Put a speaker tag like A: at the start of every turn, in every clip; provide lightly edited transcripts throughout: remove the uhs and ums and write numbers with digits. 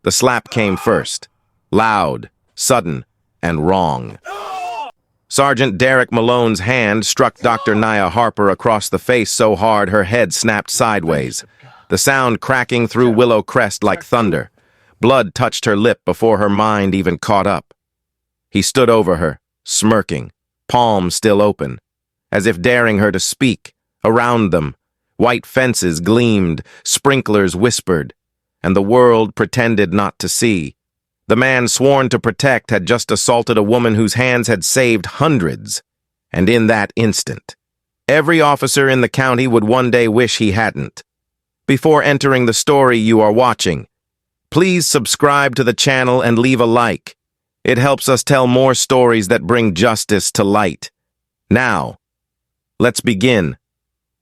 A: The slap came first. Loud, sudden, and wrong. Sergeant Derek Malone's hand struck Dr. Nia Harper across the face so hard her head snapped sideways, the sound cracking through Willow Crest like thunder. Blood touched her lip before her mind even caught up. He stood over her, smirking, palm still open, as if daring her to speak. Around them, white fences gleamed, sprinklers whispered, and the world pretended not to see. The man sworn to protect had just assaulted a woman whose hands had saved hundreds, and in that instant, every officer in the county would one day wish he hadn't. Before entering the story you are watching, please subscribe to the channel and leave a like. It helps us tell more stories that bring justice to light. Now, let's begin.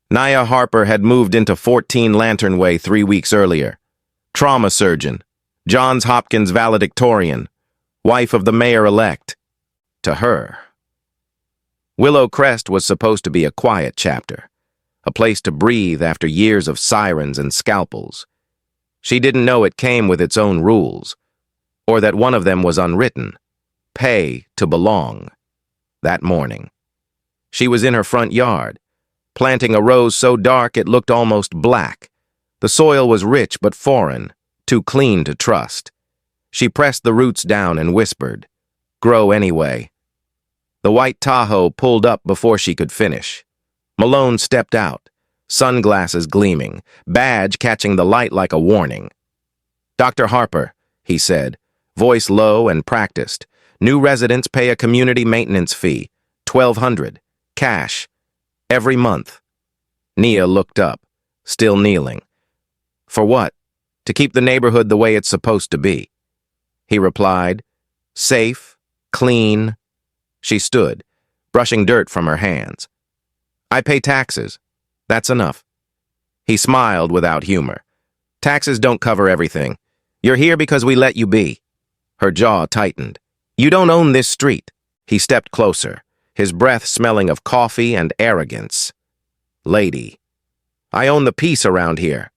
A: Nia Harper had moved into 14 Lantern Way 3 weeks earlier. Trauma surgeon, Johns Hopkins valedictorian, wife of the mayor-elect. To her, Willow Crest was supposed to be a quiet chapter, a place to breathe after years of sirens and scalpels. She didn't know it came with its own rules, or that one of them was unwritten: pay to belong. That morning, she was in her front yard, planting a rose so dark it looked almost black. The soil was rich but foreign, too clean to trust. She pressed the roots down and whispered, "Grow anyway." The white Tahoe pulled up before she could finish. Malone stepped out, sunglasses gleaming, badge catching the light like a warning. "Dr. Harper," he said, voice low and practiced. "New residents pay a community maintenance fee, $1,200, cash, every month." Nia looked up, still kneeling. "For what? To keep the neighborhood the way it's supposed to be." He replied, "Safe, clean." She stood, brushing dirt from her hands. "I pay taxes. That's enough." He smiled without humor. "Taxes don't cover everything. You're here because we let you be." Her jaw tightened. "You don't own this street." He stepped closer, his breath smelling of coffee and arrogance. "Lady, I own the peace around here."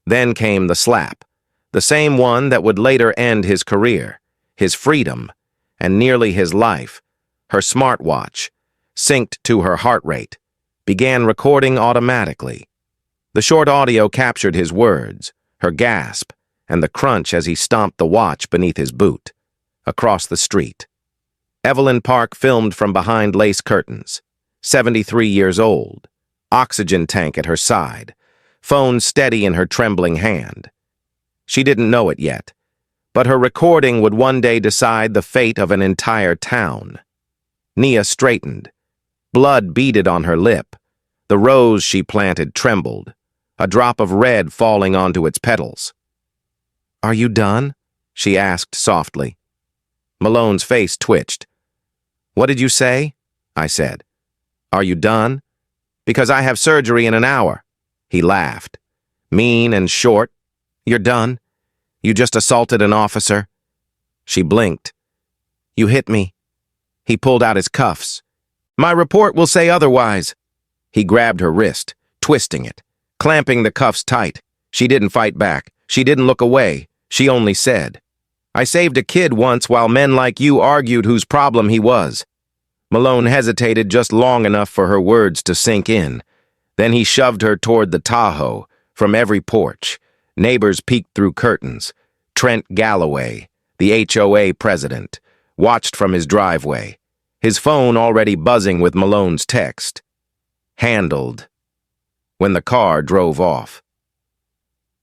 A: Then came the slap, the same one that would later end his career, his freedom, and nearly his life. Her smartwatch, synced to her heart rate, began recording automatically. The short audio captured his words, her gasp, and the crunch as he stomped the watch beneath his boot. Across the street, Evelyn Park filmed from behind lace curtains, 73 years old, oxygen tank at her side, phone steady in her trembling hand. She didn't know it yet, but her recording would one day decide the fate of an entire town. Nia straightened. Blood beaded on her lip. The rose she planted trembled, a drop of red falling onto its petals. "Are you done?" she asked softly. Malone's face twitched. "What did you say?" I said. "Are you done?" "Because I have surgery in an hour." He laughed. "Mean and short. You're done? You just assaulted an officer?" She blinked. "You hit me." He pulled out his cuffs. "My report will say otherwise." He grabbed her wrist, twisting it, clamping the cuffs tight. She didn't fight back. She didn't look away. She only said, "I saved a kid once while men like you argued whose problem he was." Malone hesitated just long enough for her words to sink in. Then he shoved her toward the Tahoe. From every porch, neighbors peeked through curtains. Trent Galloway, the HOA president, watched from his driveway, his phone already buzzing with Malone's text. "Handled." When the car drove off,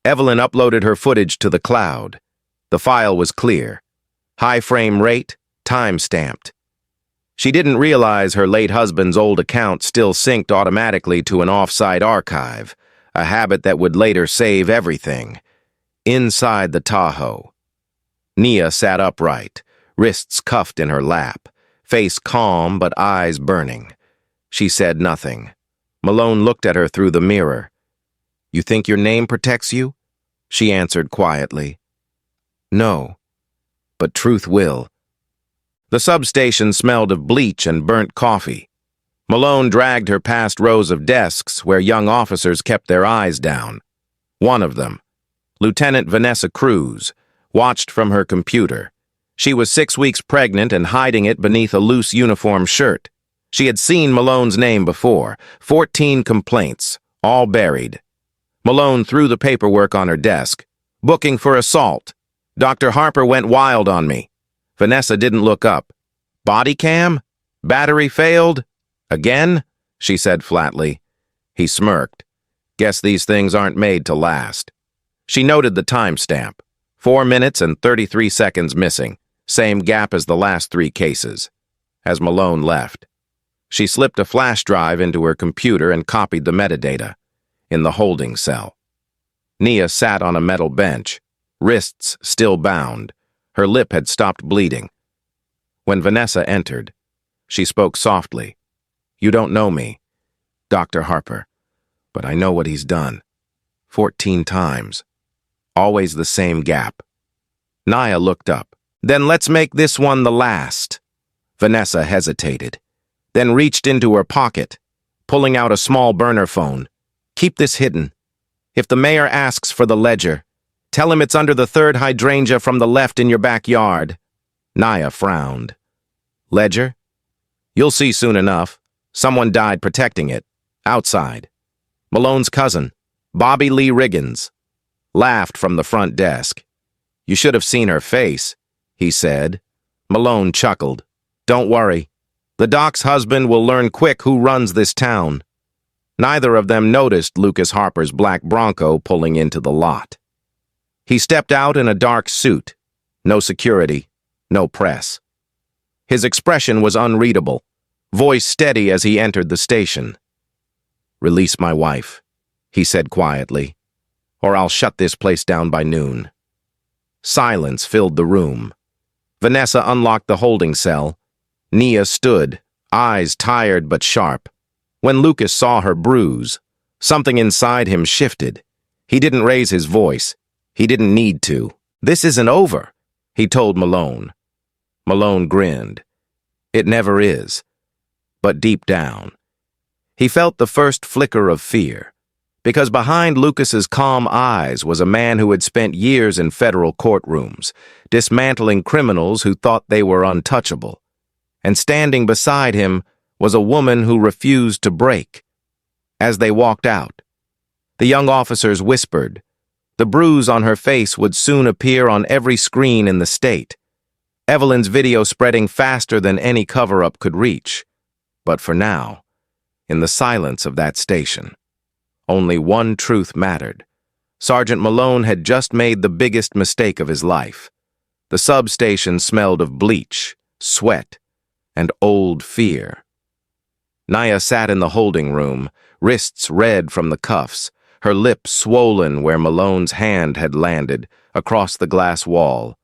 A: Evelyn uploaded her footage to the cloud. The file was clear. High frame rate, time-stamped. She didn't realize her late husband's old account still synced automatically to an off-site archive, a habit that would later save everything. Inside the Tahoe, Nia sat upright, wrists cuffed in her lap, face calm but eyes burning. She said nothing. Malone looked at her through the mirror. "You think your name protects you?" She answered quietly. "No, but truth will." The substation smelled of bleach and burnt coffee. Malone dragged her past rows of desks where young officers kept their eyes down. One of them, Lieutenant Vanessa Cruz, watched from her computer. She was 6 weeks pregnant and hiding it beneath a loose uniform shirt. She had seen Malone's name before. 14 complaints, all buried. Malone threw the paperwork on her desk. Booking for assault. Dr. Harper went wild on me. Vanessa didn't look up. Body cam? Battery failed? Again? She said flatly. He smirked. Guess these things aren't made to last. She noted the timestamp. 4 minutes and 33 seconds missing. Same gap as the last 3 cases. As Malone left, she slipped a flash drive into her computer and copied the metadata. In the holding cell. Nia sat on a metal bench, wrists still bound. Her lip had stopped bleeding. When Vanessa entered, she spoke softly. You don't know me, Dr. Harper, but I know what he's done. 14 times. Always the same gap. Nia looked up. Then let's make this one the last. Vanessa hesitated, then reached into her pocket, pulling out a small burner phone. Keep this hidden. If the mayor asks for the ledger, tell him it's under the 3rd hydrangea from the left in your backyard. Nia frowned. Ledger? You'll see soon enough. Someone died protecting it. Outside. Malone's cousin, Bobby Lee Riggins, laughed from the front desk. You should have seen her face, he said. Malone chuckled. Don't worry. The doc's husband will learn quick who runs this town. Neither of them noticed Lucas Harper's black Bronco pulling into the lot. He stepped out in a dark suit. No security, no press. His expression was unreadable, voice steady as he entered the station. Release my wife, he said quietly, or I'll shut this place down by noon. Silence filled the room. Vanessa unlocked the holding cell. Nia stood, eyes tired but sharp. When Lucas saw her bruise, something inside him shifted. He didn't raise his voice. He didn't need to. This isn't over, he told Malone. Malone grinned. It never is. But deep down, he felt the first flicker of fear, because behind Lucas's calm eyes was a man who had spent years in federal courtrooms, dismantling criminals who thought they were untouchable. And standing beside him was a woman who refused to break. As they walked out, the young officers whispered. The bruise on her face would soon appear on every screen in the state. Evelyn's video spreading faster than any cover-up could reach. But for now, in the silence of that station, only one truth mattered. Sergeant Malone had just made the biggest mistake of his life. The substation smelled of bleach, sweat, and old fear. Nia sat in the holding room, wrists red from the cuffs, her lips swollen where Malone's hand had landed, across the glass wall.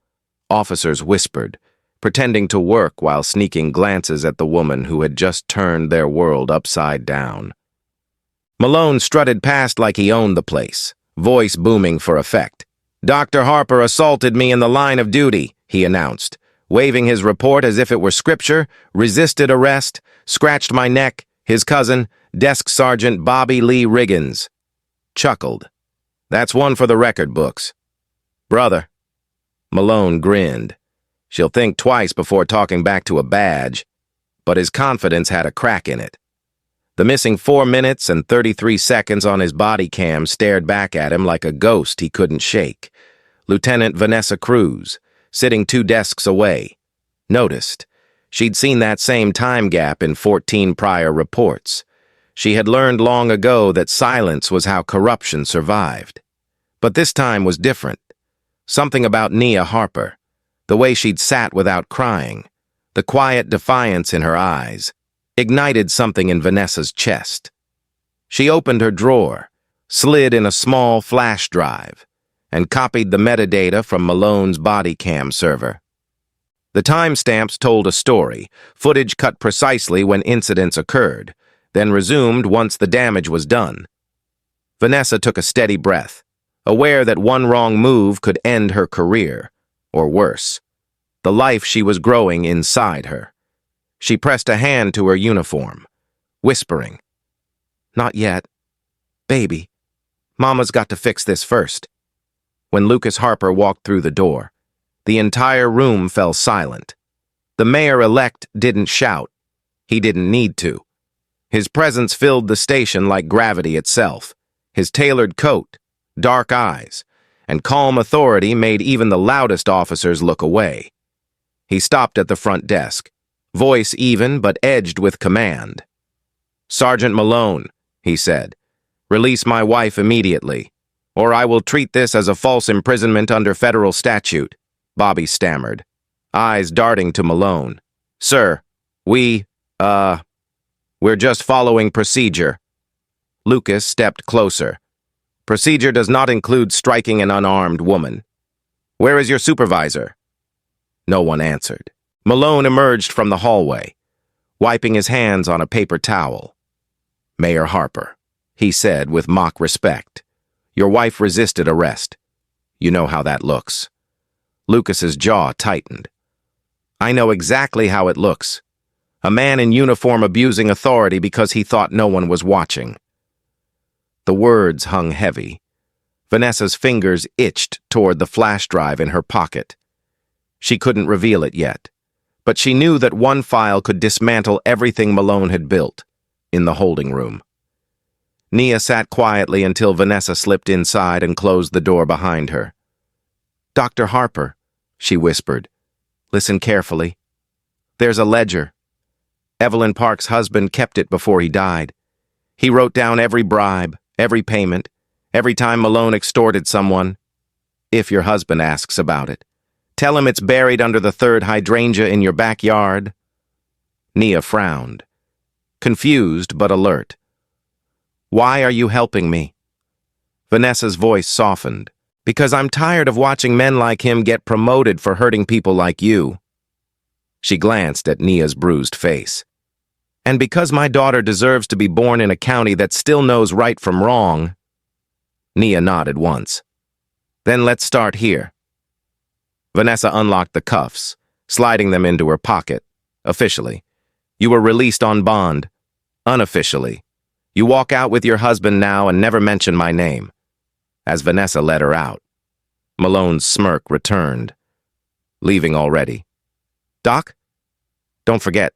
A: Officers whispered, pretending to work while sneaking glances at the woman who had just turned their world upside down. Malone strutted past like he owned the place, voice booming for effect. Dr. Harper assaulted me in the line of duty, he announced, waving his report as if it were scripture, resisted arrest, scratched my neck, his cousin, Desk Sergeant Bobby Lee Riggins. Chuckled. That's one for the record books. Brother. Malone grinned. She'll think twice before talking back to a badge. But his confidence had a crack in it. The missing 4 minutes and 33 seconds on his body cam stared back at him like a ghost he couldn't shake. Lieutenant Vanessa Cruz, sitting 2 desks away, noticed. She'd seen that same time gap in 14 prior reports. She had learned long ago that silence was how corruption survived. But this time was different. Something about Nia Harper, the way she'd sat without crying, the quiet defiance in her eyes, ignited something in Vanessa's chest. She opened her drawer, slid in a small flash drive, and copied the metadata from Malone's body cam server. The timestamps told a story, footage cut precisely when incidents occurred, then resumed once the damage was done. Vanessa took a steady breath, aware that one wrong move could end her career, or worse, the life she was growing inside her. She pressed a hand to her uniform, whispering, "Not yet. Baby, Mama's got to fix this first." When Lucas Harper walked through the door, The entire room fell silent. The mayor-elect didn't shout. He didn't need to. His presence filled the station like gravity itself. His tailored coat, dark eyes, and calm authority made even the loudest officers look away. He stopped at the front desk, voice even but edged with command. "Sergeant Malone," he said, "release my wife immediately, or I will treat this as a false imprisonment under federal statute," Bobby stammered, eyes darting to Malone. "Sir, we're just following procedure." Lucas stepped closer. "Procedure does not include striking an unarmed woman. Where is your supervisor?" No one answered. Malone emerged from the hallway, wiping his hands on a paper towel. "Mayor Harper," he said with mock respect, "your wife resisted arrest. You know how that looks." Lucas's jaw tightened. "I know exactly how it looks. A man in uniform abusing authority because he thought no one was watching." The words hung heavy. Vanessa's fingers itched toward the flash drive in her pocket. She couldn't reveal it yet, but she knew that one file could dismantle everything Malone had built in the holding room. Nia sat quietly until Vanessa slipped inside and closed the door behind her. "Dr. Harper," she whispered, "listen carefully. There's a ledger. Evelyn Park's husband kept it before he died. He wrote down every bribe, every payment, every time Malone extorted someone. If your husband asks about it, tell him it's buried under the third hydrangea in your backyard." Nia frowned, confused but alert. "Why are you helping me?" Vanessa's voice softened. "Because I'm tired of watching men like him get promoted for hurting people like you." She glanced at Nia's bruised face. "And because my daughter deserves to be born in a county that still knows right from wrong." Nia nodded once. "Then let's start here." Vanessa unlocked the cuffs, sliding them into her pocket. "Officially, you were released on bond. Unofficially, you walk out with your husband now and never mention my name." As Vanessa let her out, Malone's smirk returned. "Leaving already? Doc? Don't forget.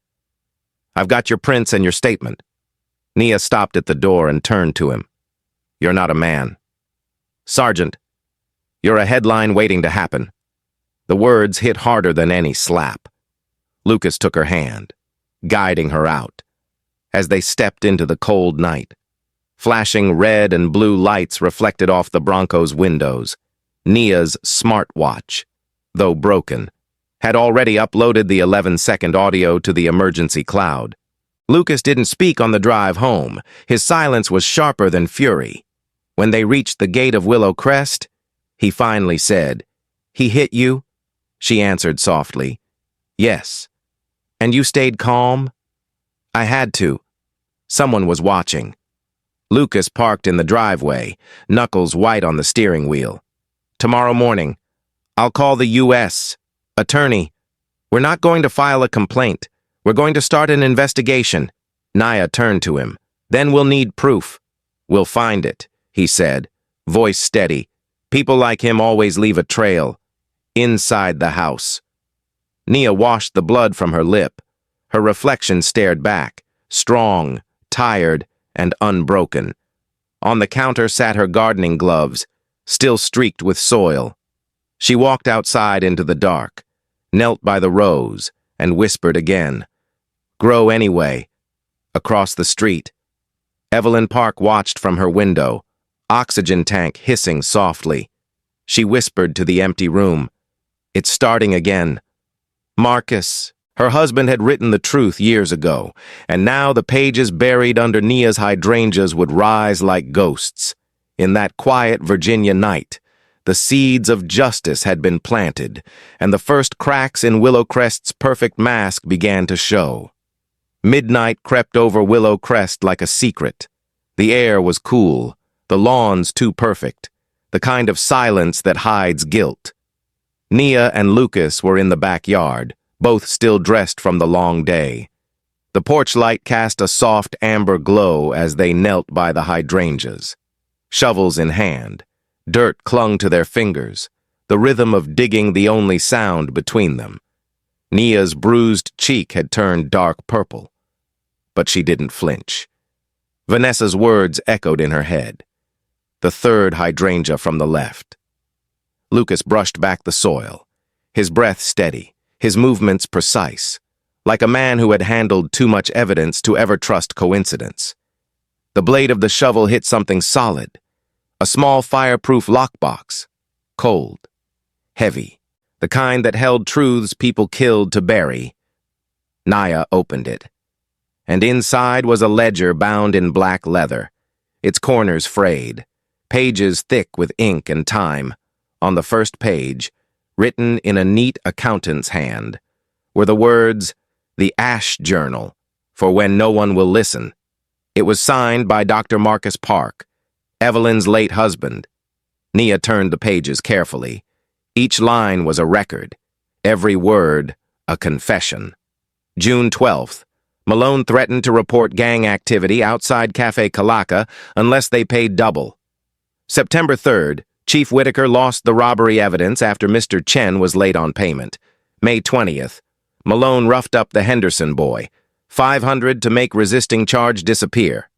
A: I've got your prints and your statement." Nia stopped at the door and turned to him. "You're not a man. Sergeant, you're a headline waiting to happen." The words hit harder than any slap. Lucas took her hand, guiding her out. As they stepped into the cold night, flashing red and blue lights reflected off the Bronco's windows, Nia's smartwatch, though broken, had already uploaded the 11-second audio to the emergency cloud. Lucas didn't speak on the drive home. His silence was sharper than fury. When they reached the gate of Willow Crest, he finally said, "He hit you?" She answered softly, "Yes." "And you stayed calm?" "I had to. Someone was watching." Lucas parked in the driveway, knuckles white on the steering wheel. "Tomorrow morning, I'll call the U.S. Attorney. We're not going to file a complaint. We're going to start an investigation." Nia turned to him. "Then we'll need proof." "We'll find it," he said, voice steady. "People like him always leave a trail. Inside the house." Nia washed the blood from her lip. Her reflection stared back, strong, tired, and unbroken. On the counter sat her gardening gloves, still streaked with soil. She walked outside into the dark, knelt by the rose, and whispered again. "Grow anyway." Across the street, Evelyn Park watched from her window, oxygen tank hissing softly. She whispered to the empty room, "It's starting again." Marcus. Her husband had written the truth years ago, and now the pages buried under Nia's hydrangeas would rise like ghosts. In that quiet Virginia night, the seeds of justice had been planted, and the first cracks in Willow Crest's perfect mask began to show. Midnight crept over Willow Crest like a secret. The air was cool, the lawns too perfect, the kind of silence that hides guilt. Nia and Lucas were in the backyard, both still dressed from the long day. The porch light cast a soft amber glow as they knelt by the hydrangeas. Shovels in hand, dirt clung to their fingers. the rhythm of digging the only sound between them. Nia's bruised cheek had turned dark purple, but she didn't flinch. Vanessa's words echoed in her head. The third hydrangea from the left. Lucas brushed back the soil, his breath steady, his movements precise, like a man who had handled too much evidence to ever trust coincidence. The blade of the shovel hit something solid, a small fireproof lockbox, cold, heavy, the kind that held truths people killed to bury. Nia opened it, and inside was a ledger bound in black leather, its corners frayed, pages thick with ink and time. On the first page, written in a neat accountant's hand, were the words, "The Ash Journal, for when no one will listen." It was signed by Dr. Marcus Park, Evelyn's late husband. Nia turned the pages carefully. Each line was a record, every word a confession. June 12th, Malone threatened to report gang activity outside Cafe Kalaka unless they paid double. September 3rd, Chief Whitaker lost the robbery evidence after Mr. Chen was late on payment. May 20th, Malone roughed up the Henderson boy, $500 to make resisting charge disappear.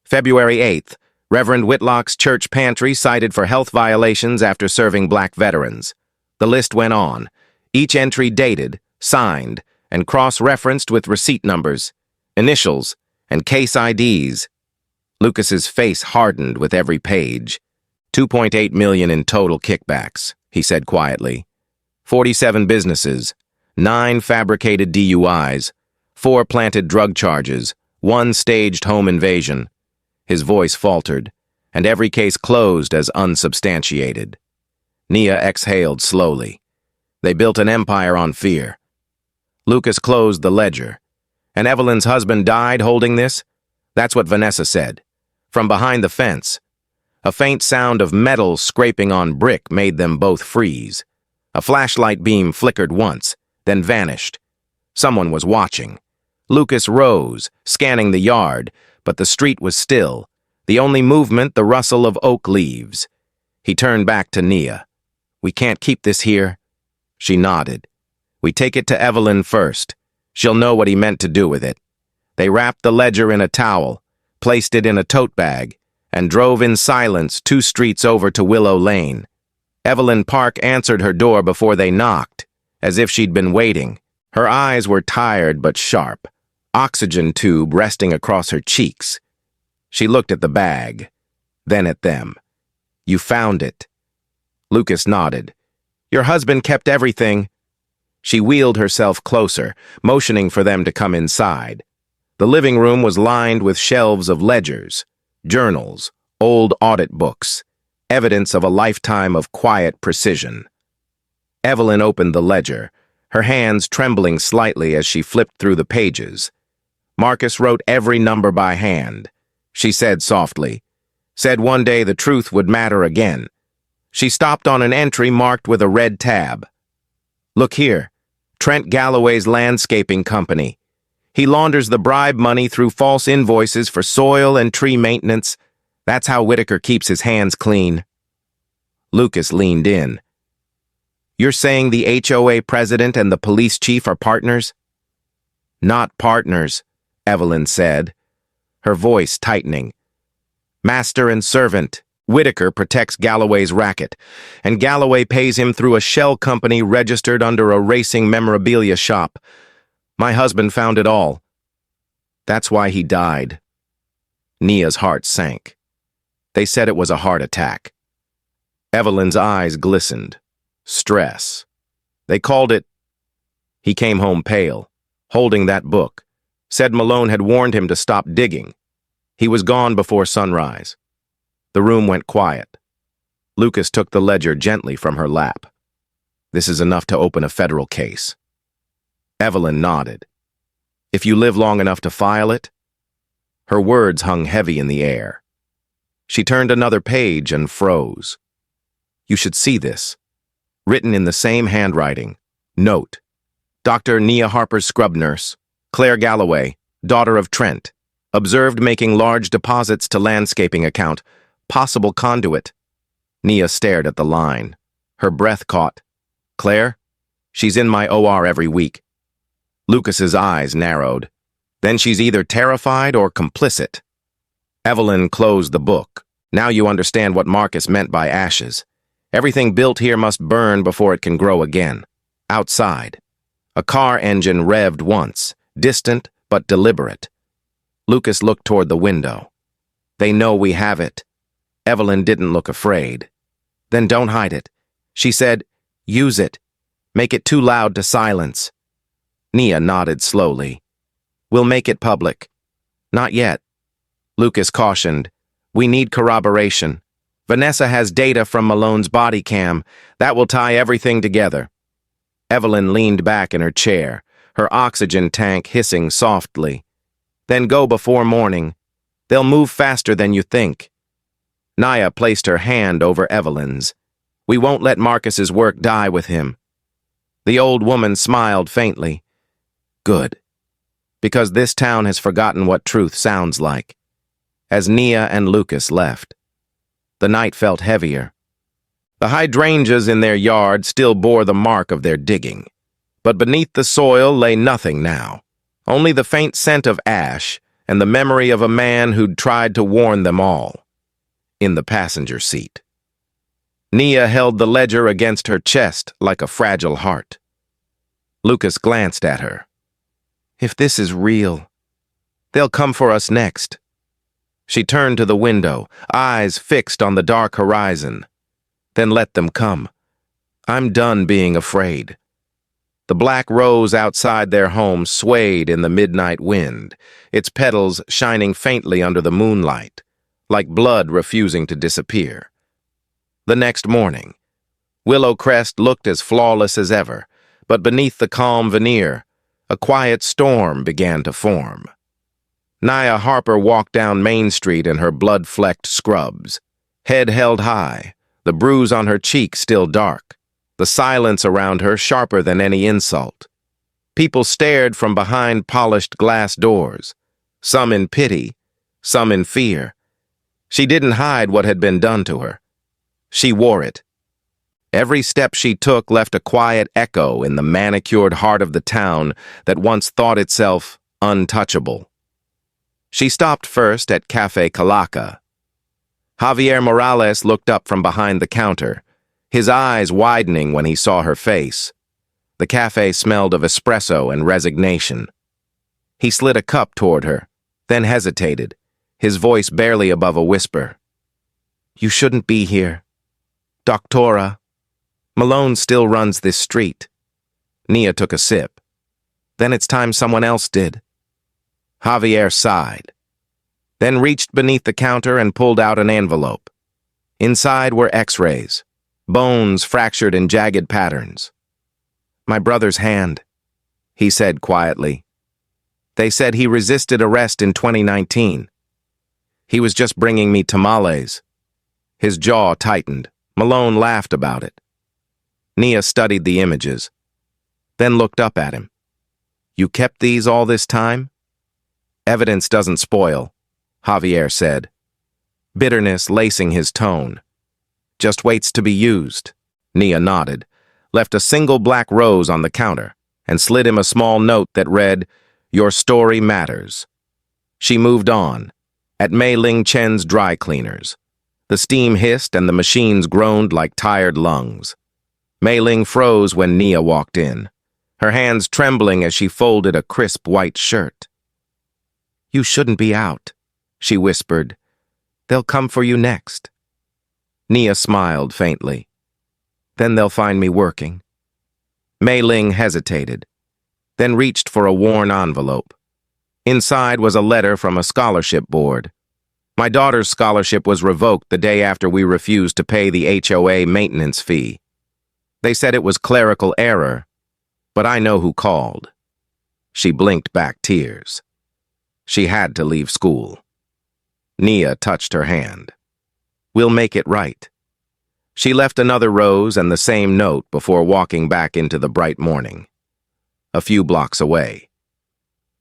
A: February 8th, Reverend Whitlock's church pantry cited for health violations after serving black veterans. The list went on, each entry dated, signed, and cross-referenced with receipt numbers, initials, and case IDs. Lucas's face hardened with every page. $2.8 million in total kickbacks, he said quietly. 47 businesses, 9 fabricated DUIs, 4 planted drug charges, 1 staged home invasion. His voice faltered, and every case closed as unsubstantiated. Nia exhaled slowly. They built an empire on fear. Lucas closed the ledger. And Evelyn's husband died holding this? That's what Vanessa said. From behind the fence. A faint sound of metal scraping on brick made them both freeze. A flashlight beam flickered once, then vanished. Someone was watching. Lucas rose, scanning the yard, but the street was still, the only movement the rustle of oak leaves. He turned back to Nia. "We can't keep this here." She nodded. "We take it to Evelyn first. She'll know what he meant to do with it." They wrapped the ledger in a towel, placed it in a tote bag, and drove in silence 2 streets over to Willow Lane. Evelyn Park answered her door before they knocked, as if she'd been waiting. Her eyes were tired but sharp, oxygen tube resting across her cheeks. She looked at the bag, then at them. "You found it." Lucas nodded. "Your husband kept everything." She wheeled herself closer, motioning for them to come inside. The living room was lined with shelves of ledgers, journals, old audit books, evidence of a lifetime of quiet precision. Evelyn opened the ledger, her hands trembling slightly as she flipped through the pages. Marcus wrote every number by hand. She said softly, said one day the truth would matter again. She stopped on an entry marked with a red tab. "Look here, Trent Galloway's landscaping company. He launders the bribe money through false invoices for soil and tree maintenance. That's how Whitaker keeps his hands clean." Lucas leaned in. "You're saying the HOA president and the police chief are partners?" "Not partners," Evelyn said, her voice tightening. "Master and servant. Whitaker protects Galloway's racket, and Galloway pays him through a shell company registered under a racing memorabilia shop. My husband found it all. That's why he died." Nia's heart sank. They said it was a heart attack. Evelyn's eyes glistened. Stress. They called it... He came home pale, holding that book. Said Malone had warned him to stop digging. He was gone before sunrise. The room went quiet. Lucas took the ledger gently from her lap. "This is enough to open a federal case." Evelyn nodded. "If you live long enough to file it?" Her words hung heavy in the air. She turned another page and froze. "You should see this." Written in the same handwriting. Note. Dr. Nia Harper's scrub nurse, Claire Galloway, daughter of Trent, observed making large deposits to landscaping account, possible conduit. Nia stared at the line, Her breath caught. Claire? She's in my OR every week. Lucas's eyes narrowed. Then she's either terrified or complicit. Evelyn closed the book. Now you understand what Marcus meant by ashes. Everything built here must burn before it can grow again. Outside. A car engine revved once, distant but deliberate. Lucas looked toward the window. They know we have it. Evelyn didn't look afraid. Then don't hide it. She said, use it. Make it too loud to silence. Nia nodded slowly. We'll make it public. Not yet. Lucas cautioned. We need corroboration. Vanessa has data from Malone's body cam. That will tie everything together. Evelyn leaned back in her chair, her oxygen tank hissing softly. Then go before morning. They'll move faster than you think. Nia placed her hand over Evelyn's. We won't let Marcus's work die with him. The old woman smiled faintly. Good. Because this town has forgotten what truth sounds like. As Nia and Lucas left, the night felt heavier. The hydrangeas in their yard still bore the mark of their digging, but beneath the soil lay nothing now, only the faint scent of ash and the memory of a man who'd tried to warn them all. In the passenger seat. Nia held the ledger against her chest like a fragile heart. Lucas glanced at her. If this is real, they'll come for us next. She turned to the window, eyes fixed on the dark horizon. Then let them come. I'm done being afraid. The black rose outside their home swayed in the midnight wind, its petals shining faintly under the moonlight, like blood refusing to disappear. The next morning, Willow Crest looked as flawless as ever, but beneath the calm veneer, a quiet storm began to form. Nia Harper walked down Main Street in her blood-flecked scrubs, head held high, the bruise on her cheek still dark, the silence around her sharper than any insult. People stared from behind polished glass doors, some in pity, some in fear. She didn't hide what had been done to her. She wore it. Every step she took left a quiet echo in the manicured heart of the town that once thought itself untouchable. She stopped first at Café Calaca. Javier Morales looked up from behind the counter, his eyes widening when he saw her face. The cafe smelled of espresso and resignation. He slid a cup toward her, then hesitated, his voice barely above a whisper. You shouldn't be here. Doctora. Malone still runs this street. Nia took a sip. Then it's time someone else did. Javier sighed, then reached beneath the counter and pulled out an envelope. Inside were x-rays, bones fractured in jagged patterns. My brother's hand, he said quietly. They said he resisted arrest in 2019. He was just bringing me tamales. His jaw tightened. Malone laughed about it. Nia studied the images, then looked up at him. You kept these all this time? Evidence doesn't spoil, Javier said, bitterness lacing his tone. Just waits to be used. Nia nodded, left a single black rose on the counter, and slid him a small note that read, Your story matters. She moved on, at Mei Ling Chen's dry cleaners. The steam hissed and the machines groaned like tired lungs. Mei Ling froze when Nia walked in, her hands trembling as she folded a crisp white shirt. You shouldn't be out, she whispered. They'll come for you next. Nia smiled faintly. Then they'll find me working. Mei Ling hesitated, then reached for a worn envelope. Inside was a letter from a scholarship board. My daughter's scholarship was revoked the day after we refused to pay the HOA maintenance fee. They said it was clerical error, but I know who called. She blinked back tears. She had to leave school. Nia touched her hand. We'll make it right. She left another rose and the same note before walking back into the bright morning. A few blocks away,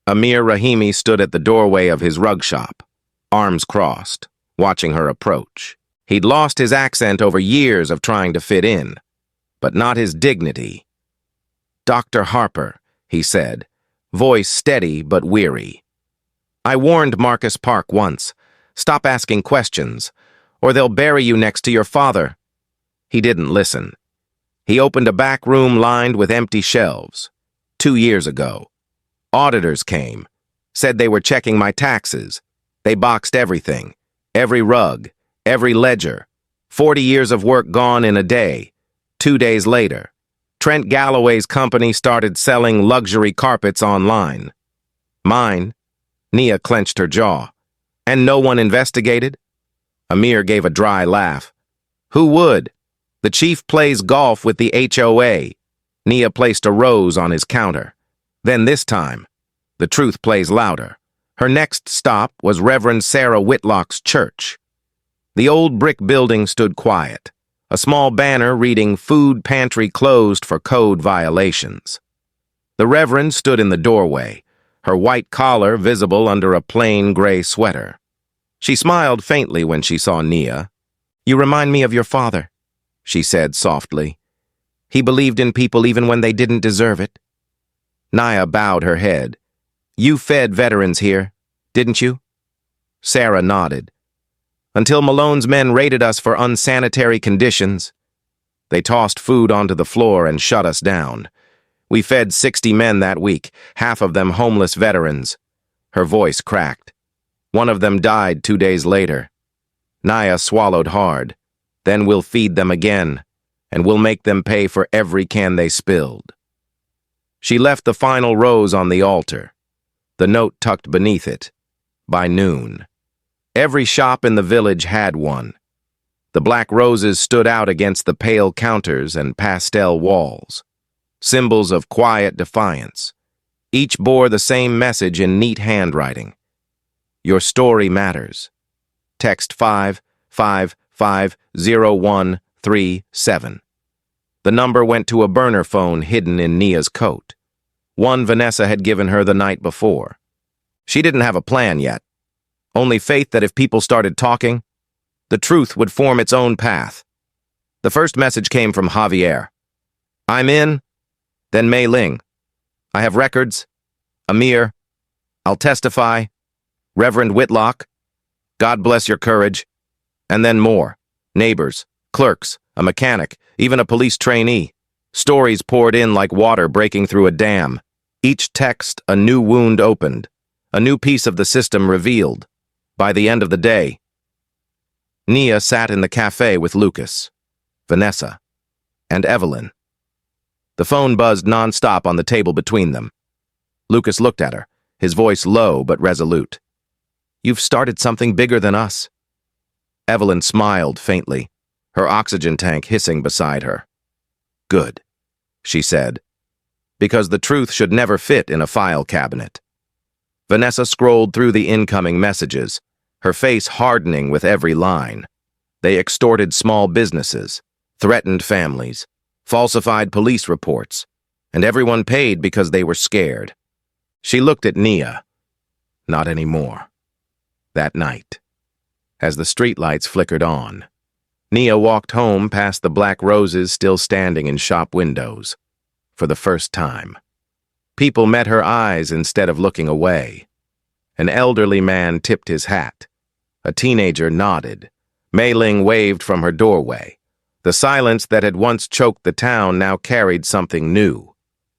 A: Amir Rahimi stood at the doorway of his rug shop, arms crossed, watching her approach. He'd lost his accent over years of trying to fit in. but not his dignity. "Dr. Harper," he said, voice steady but weary. "I warned Marcus Park once. Stop asking questions, or they'll bury you next to your father." He didn't listen. He opened a back room lined with empty shelves. 2 years ago. Auditors came, said they were checking my taxes. They boxed everything, every rug, every ledger. 40 years of work gone in a day. 2 days later, Trent Galloway's company started selling luxury carpets online. Mine? Nia clenched her jaw. And no one investigated? Amir gave a dry laugh. Who would? The chief plays golf with the HOA. Nia placed a rose on his counter. Then this time, the truth plays louder. Her next stop was Reverend Sarah Whitlock's church. The old brick building stood quiet, a small banner reading "Food Pantry Closed for Code Violations." The Reverend stood in the doorway, her white collar visible under a plain gray sweater. She smiled faintly when she saw Nia. "You remind me of your father," she said softly. "He believed in people even when they didn't deserve it." Nia bowed her head. "You fed veterans here, didn't you?" Sarah nodded. "Until Malone's men raided us for unsanitary conditions. They tossed food onto the floor and shut us down. We fed 60 men that week, half of them homeless veterans." Her voice cracked. "One of them died 2 days later." Nia swallowed hard. "Then we'll feed them again, and we'll make them pay for every can they spilled." She left the final rose on the altar, the note tucked beneath it. By noon, every shop in the village had one. The black roses stood out against the pale counters and pastel walls, symbols of quiet defiance. Each bore the same message in neat handwriting. "Your story matters. Text 5550137. The number went to a burner phone hidden in Nia's coat. One Vanessa had given her the night before. She didn't have a plan yet. Only faith that if people started talking, the truth would form its own path. The first message came from Javier. "I'm in," then Mei Ling. "I have records." Amir. "I'll testify." Reverend Whitlock. "God bless your courage." And then more. Neighbors, clerks, a mechanic, even a police trainee. Stories poured in like water breaking through a dam. Each text a new wound opened, a new piece of the system revealed. By the end of the day, Nia sat in the cafe with Lucas, Vanessa, and Evelyn. The phone buzzed nonstop on the table between them. Lucas looked at her, his voice low but resolute. "You've started something bigger than us." Evelyn smiled faintly, her oxygen tank hissing beside her. "Good," she said, "because the truth should never fit in a file cabinet." Vanessa scrolled through the incoming messages, her face hardening with every line. They extorted small businesses, threatened families, falsified police reports, and everyone paid because they were scared. She looked at Nia. Not anymore. That night, as the streetlights flickered on, Nia walked home past the black roses still standing in shop windows. For the first time, people met her eyes instead of looking away. An elderly man tipped his hat. A teenager nodded. Mei Ling waved from her doorway. The silence that had once choked the town now carried something new.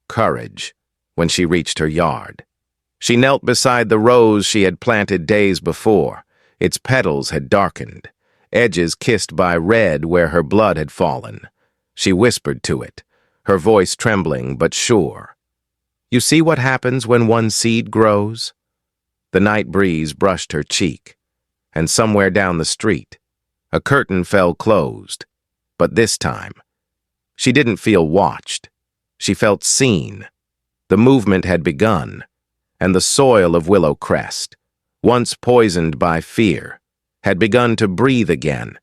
A: Courage. When she reached her yard, she knelt beside the rose she had planted days before. Its petals had darkened, edges kissed by red where her blood had fallen. She whispered to it, her voice trembling but sure. "You see what happens when one seed grows?" The night breeze brushed her cheek, and somewhere down the street, a curtain fell closed. But this time, she didn't feel watched. She felt seen. The movement had begun, and the soil of Willow Crest, once poisoned by fear, had begun to breathe again.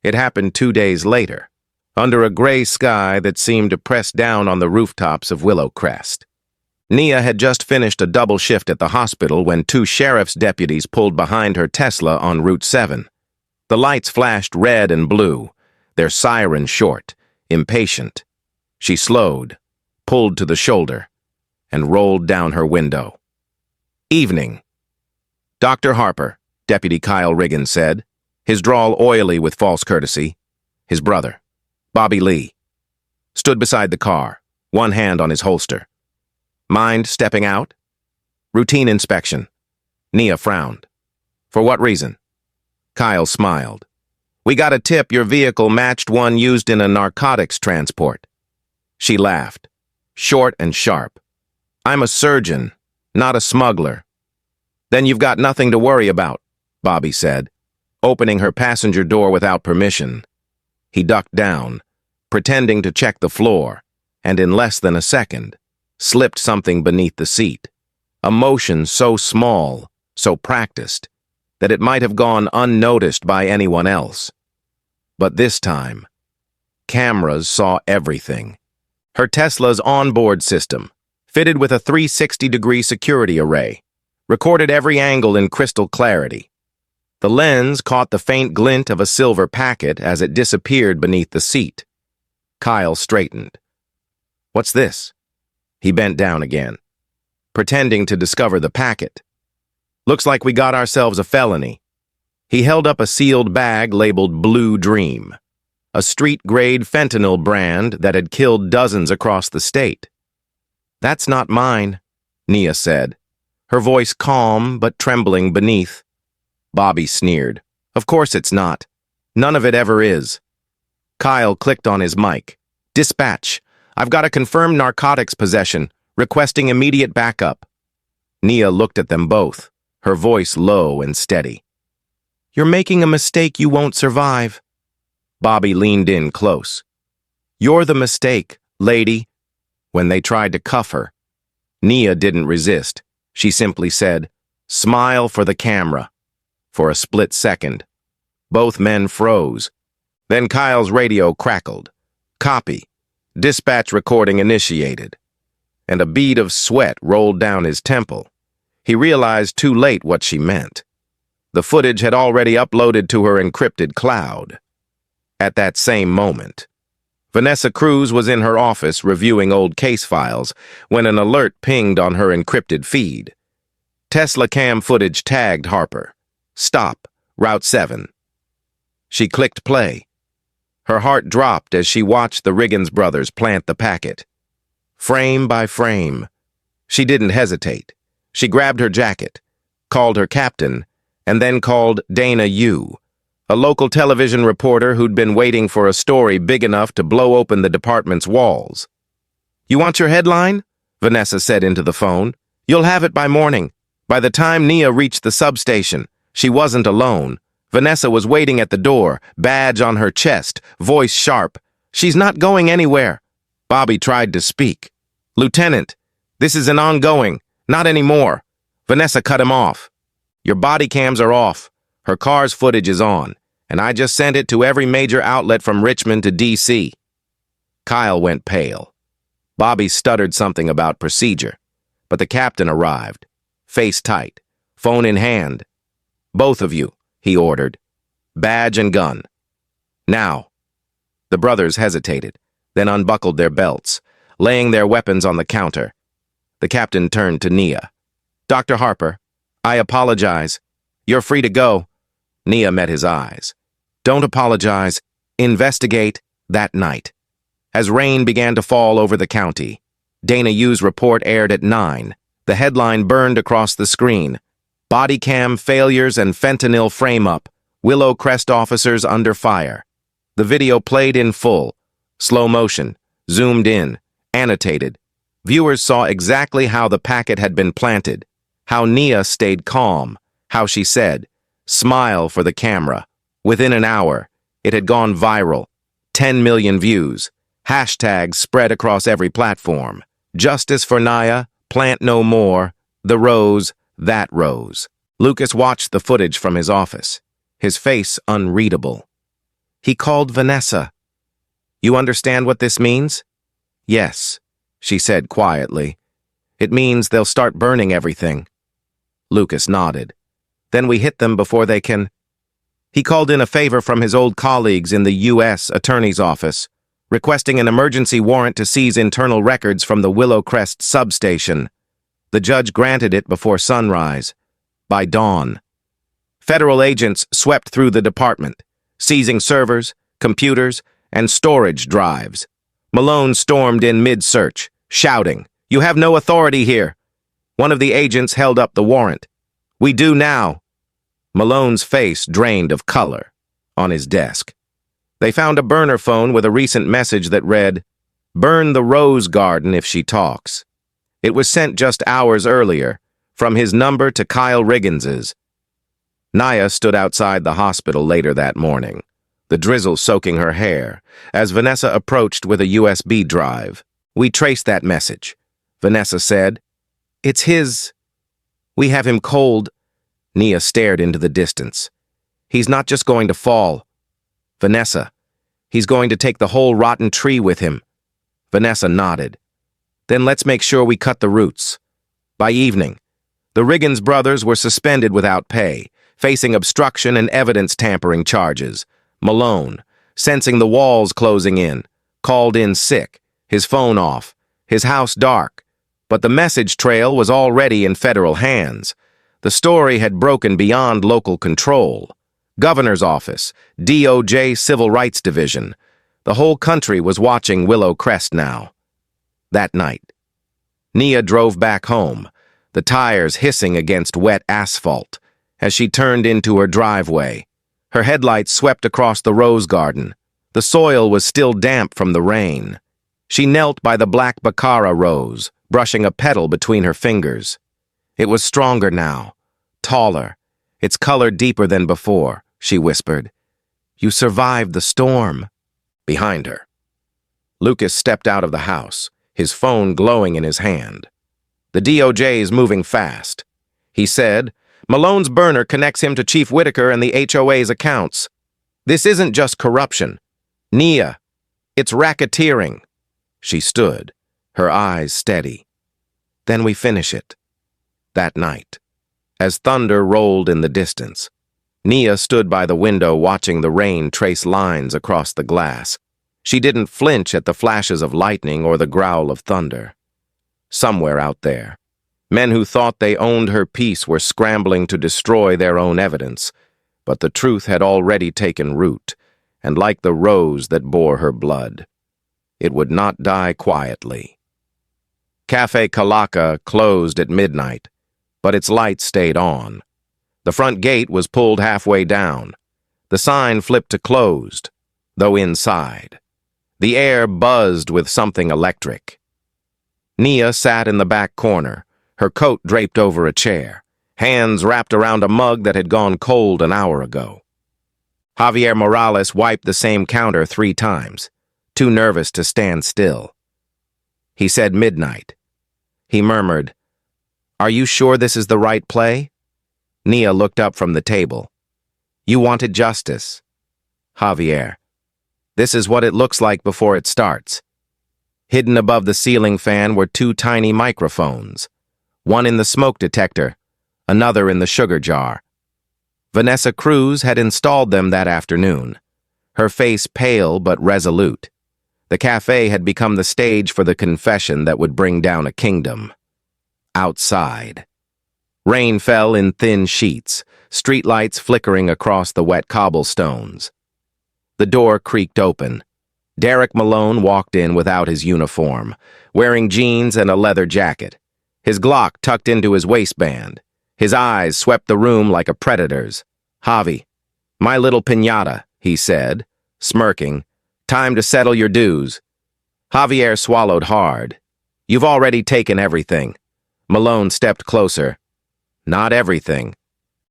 A: It happened 2 days later, under a gray sky that seemed to press down on the rooftops of Willow Crest. Nia had just finished a double shift at the hospital when 2 sheriff's deputies pulled behind her Tesla on Route 7. The lights flashed red and blue, their siren short, impatient. She slowed, pulled to the shoulder, and rolled down her window. Evening. Dr. Harper, Deputy Kyle Riggin said, his drawl oily with false courtesy. His brother, Bobby Lee, stood beside the car, one hand on his holster. Mind stepping out? Routine inspection. Nia frowned. For what reason? Kyle smiled. We got a tip your vehicle matched one used in a narcotics transport. She laughed, short and sharp. I'm a surgeon, not a smuggler. Then you've got nothing to worry about, Bobby said, opening her passenger door without permission. He ducked down, pretending to check the floor, and in less than a second, slipped something beneath the seat. A motion so small, so practiced, that it might have gone unnoticed by anyone else. But this time, cameras saw everything. Her Tesla's onboard system, fitted with a 360-degree security array, recorded every angle in crystal clarity. The lens caught the faint glint of a silver packet as it disappeared beneath the seat. Kyle straightened. What's this? He bent down again, pretending to discover the packet. Looks like we got ourselves a felony. He held up a sealed bag labeled Blue Dream, a street-grade fentanyl brand that had killed dozens across the state. That's not mine, Nia said, her voice calm but trembling beneath. Bobby sneered. Of course it's not. None of it ever is. Kyle clicked on his mic. Dispatch. I've got a confirmed narcotics possession, requesting immediate backup. Nia looked at them both, her voice low and steady. You're making a mistake you won't survive. Bobby leaned in close. You're the mistake, lady. When they tried to cuff her, Nia didn't resist. She simply said, Smile for the camera. For a split second, both men froze. Then Kyle's radio crackled. Copy. Dispatch recording initiated. And a bead of sweat rolled down his temple. He realized too late what she meant. The footage had already uploaded to her encrypted cloud. At that same moment, Vanessa Cruz was in her office reviewing old case files when an alert pinged on her encrypted feed. Tesla cam footage tagged Harper. Stop, Route 7. She clicked play. Her heart dropped as she watched the Riggins brothers plant the packet. Frame by frame. She didn't hesitate. She grabbed her jacket, called her captain, and then called Dana Yu, a local television reporter who'd been waiting for a story big enough to blow open the department's walls. You want your headline? Vanessa said into the phone. You'll have it by morning. By the time Nia reached the substation, she wasn't alone. Vanessa was waiting at the door, badge on her chest, voice sharp. She's not going anywhere. Bobby tried to speak. Lieutenant, this is an ongoing, not anymore. Vanessa cut him off. Your body cams are off. Her car's footage is on, and I just sent it to every major outlet from Richmond to D.C. Kyle went pale. Bobby stuttered something about procedure, but the captain arrived, face tight, phone in hand. Both of you, he ordered. Badge and gun. Now. The brothers hesitated, then unbuckled their belts, laying their weapons on the counter. The captain turned to Nia. Dr. Harper, I apologize. You're free to go. Nia met his eyes. Don't apologize. Investigate that night. As rain began to fall over the county, Dana Yu's report aired at 9. The headline burned across the screen. Body cam failures and fentanyl frame-up. Willow Crest officers under fire. The video played in full. Slow motion. Zoomed in. Annotated. Viewers saw exactly how the packet had been planted. How Nia stayed calm. How she said, smile for the camera. Within an hour, it had gone viral. 10 million views. Hashtags spread across every platform. Justice for Nia. Plant no more. The rose. That rose. Lucas watched the footage from his office, his face unreadable. He called Vanessa. You understand what this means? Yes, she said quietly. It means they'll start burning everything. Lucas nodded. Then we hit them before they can... He called in a favor from his old colleagues in the U.S. Attorney's Office. requesting an emergency warrant to seize internal records from the Willow Crest substation. The judge granted it before sunrise. By dawn, federal agents swept through the department, seizing servers, computers, and storage drives. Malone stormed in mid-search, shouting, "You have no authority here!" One of the agents held up the warrant. "We do now." Malone's face drained of color. On his desk, they found a burner phone with a recent message that read, "Burn the rose garden if she talks." It was sent just hours earlier, from his number to Kyle Riggins's. Naya stood outside the hospital later that morning, the drizzle soaking her hair, as Vanessa approached with a USB drive. "We traced that message," Vanessa said. "It's his. We have him cold." Nia stared into the distance. "He's not just going to fall. Vanessa, he's going to take the whole rotten tree with him." Vanessa nodded. "Then let's make sure we cut the roots." By evening, the Riggins brothers were suspended without pay, facing obstruction and evidence tampering charges. Malone, sensing the walls closing in, called in sick, his phone off, his house dark. But the message trail was already in federal hands. The story had broken beyond local control. Governor's office, DOJ Civil Rights Division. The whole country was watching Willow Crest now. That night, Nia drove back home, the tires hissing against wet asphalt, as she turned into her driveway. Her headlights swept across the rose garden. The soil was still damp from the rain. She knelt by the black baccara rose, brushing a petal between her fingers. It was stronger now, taller, its color deeper than before, she whispered. "You survived the storm." Behind her, Lucas stepped out of the house, his phone glowing in his hand. "The DOJ's moving fast," he said. "Malone's burner connects him to Chief Whitaker and the HOA's accounts. This isn't just corruption. Nia, it's racketeering." She stood, her eyes steady. "Then we finish it." That night, as thunder rolled in the distance, Nia stood by the window watching the rain trace lines across the glass. She didn't flinch at the flashes of lightning or the growl of thunder. Somewhere out there, men who thought they owned her peace were scrambling to destroy their own evidence, but the truth had already taken root, and like the rose that bore her blood, it would not die quietly. Cafe Kalaka closed at midnight, but its lights stayed on. The front gate was pulled halfway down. The sign flipped to closed, though inside, the air buzzed with something electric. Nia sat in the back corner, her coat draped over a chair, hands wrapped around a mug that had gone cold an hour ago. Javier Morales wiped the same counter 3 times, too nervous to stand still. He said midnight. He murmured, "Are you sure this is the right play?" Nia looked up from the table. "You wanted justice." "Javier, this is what it looks like before it starts." Hidden above the ceiling fan were 2 tiny microphones, one in the smoke detector, another in the sugar jar. Vanessa Cruz had installed them that afternoon, her face pale but resolute. The cafe had become the stage for the confession that would bring down a kingdom. Outside, rain fell in thin sheets, streetlights flickering across the wet cobblestones. The door creaked open. Derek Malone walked in without his uniform, wearing jeans and a leather jacket, his Glock tucked into his waistband. His eyes swept the room like a predator's. "Javi, my little piñata," he said, smirking. "Time to settle your dues." Javier swallowed hard. "You've already taken everything." Malone stepped closer. "Not everything.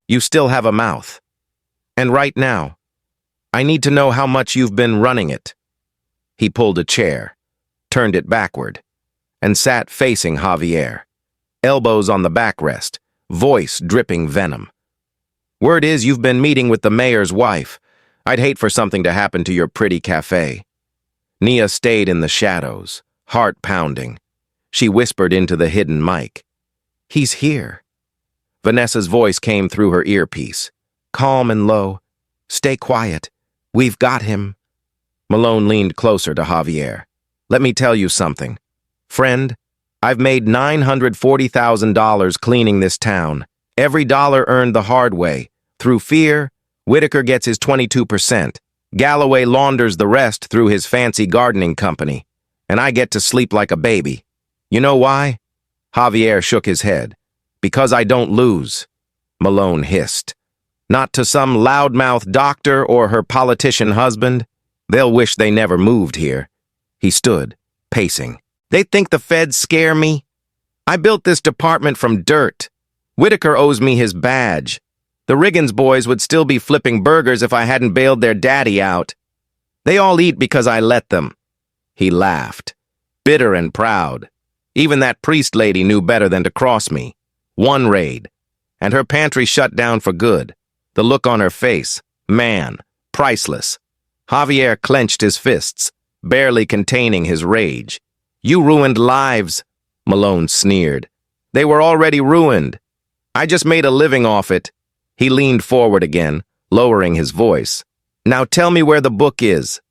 A: You still have a mouth. And right now, I need to know how much you've been running it." He pulled a chair, turned it backward, and sat facing Javier, elbows on the backrest, voice dripping venom. "Word is you've been meeting with the mayor's wife. I'd hate for something to happen to your pretty cafe." Nia stayed in the shadows, heart pounding. She whispered into the hidden mic. "He's here." Vanessa's voice came through her earpiece, calm and low. "Stay quiet. We've got him." Malone leaned closer to Javier. Let me tell you something. Friend, I've made $940,000 cleaning this town. Every dollar earned the hard way. Through fear, Whitaker gets his 22%. Galloway launders the rest through his fancy gardening company. And I get to sleep like a baby. You know why? Javier shook his head. Because I don't lose, Malone hissed. Not to some loudmouth doctor or her politician husband. They'll wish they never moved here. He stood, pacing. They think the feds scare me? I built this department from dirt. Whitaker owes me his badge. The Riggins boys would still be flipping burgers if I hadn't bailed their daddy out. They all eat because I let them. He laughed, bitter and proud. Even that priest lady knew better than to cross me. One raid, and her pantry shut down for good. The look on her face, man, priceless. Javier clenched his fists, barely containing his rage. You ruined lives, Malone sneered. They were already ruined. I just made a living off it. He leaned forward again, lowering his voice. Now tell me where the book is.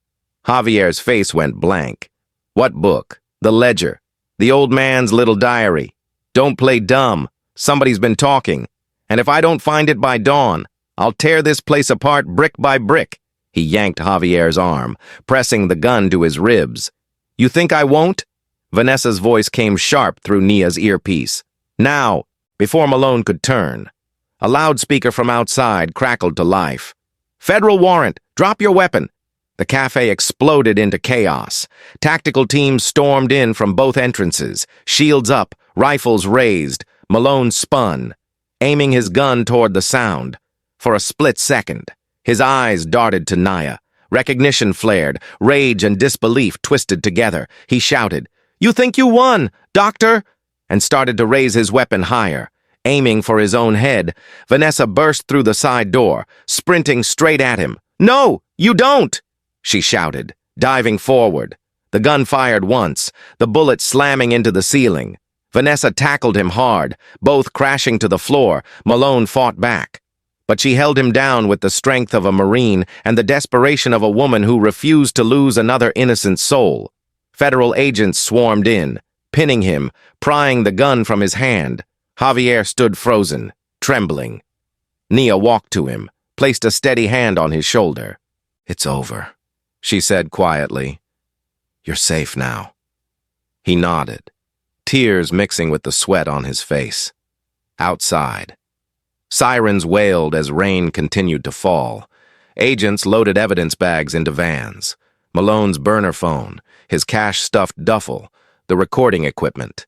A: Javier's face went blank. What book? The ledger. The old man's little diary. Don't play dumb. Somebody's been talking. And if I don't find it by dawn, I'll tear this place apart brick by brick. He yanked Javier's arm, pressing the gun to his ribs. You think I won't? Vanessa's voice came sharp through Nia's earpiece. Now, before Malone could turn. A loudspeaker from outside crackled to life. Federal warrant! Drop your weapon! The cafe exploded into chaos. Tactical teams stormed in from both entrances, shields up, rifles raised. Malone spun, aiming his gun toward the sound. For a split second, his eyes darted to Nia. Recognition flared, rage and disbelief twisted together. He shouted, You think you won, Doctor? And started to raise his weapon higher. Aiming for his own head, Vanessa burst through the side door, sprinting straight at him. No, you don't! She shouted, diving forward. The gun fired once, the bullet slamming into the ceiling. Vanessa tackled him hard, both crashing to the floor. Malone fought back. But she held him down with the strength of a Marine and the desperation of a woman who refused to lose another innocent soul. Federal agents swarmed in, pinning him, prying the gun from his hand. Javier stood frozen, trembling. Nia walked to him, placed a steady hand on his shoulder. It's over, she said quietly. You're safe now. He nodded, tears mixing with the sweat on his face. Outside. Sirens wailed as rain continued to fall. Agents loaded evidence bags into vans. Malone's burner phone, his cash-stuffed duffel, the recording equipment.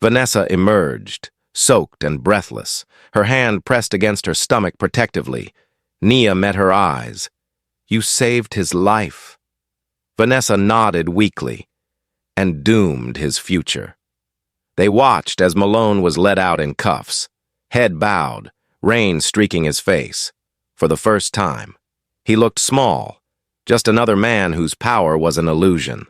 A: Vanessa emerged, soaked and breathless, her hand pressed against her stomach protectively. Nia met her eyes. You saved his life. Vanessa nodded weakly, and doomed his future. They watched as Malone was led out in cuffs, head bowed, rain streaking his face. For the first time, he looked small, just another man whose power was an illusion.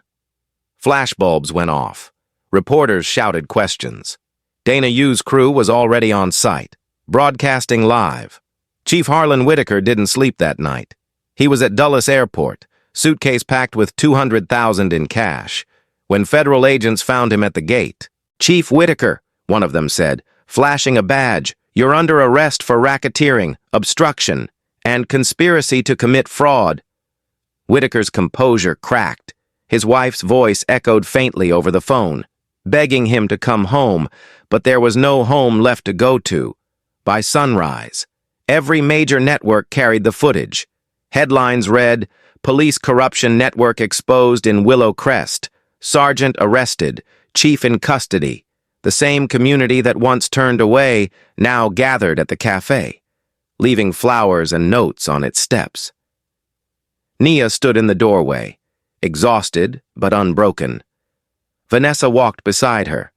A: Flashbulbs went off. Reporters shouted questions. Dana Yu's crew was already on site, broadcasting live. Chief Harlan Whitaker didn't sleep that night. He was at Dulles Airport, suitcase packed with $200,000 in cash, when federal agents found him at the gate. Chief Whitaker, one of them said, flashing a badge, you're under arrest for racketeering, obstruction, and conspiracy to commit fraud. Whitaker's composure cracked. His wife's voice echoed faintly over the phone, begging him to come home, but there was no home left to go to. By sunrise, every major network carried the footage. Headlines read, Police Corruption Network Exposed in Willow Crest, Sergeant Arrested, Chief in Custody. The same community that once turned away now gathered at the cafe, leaving flowers and notes on its steps. Nia stood in the doorway, exhausted but unbroken. Vanessa walked beside her,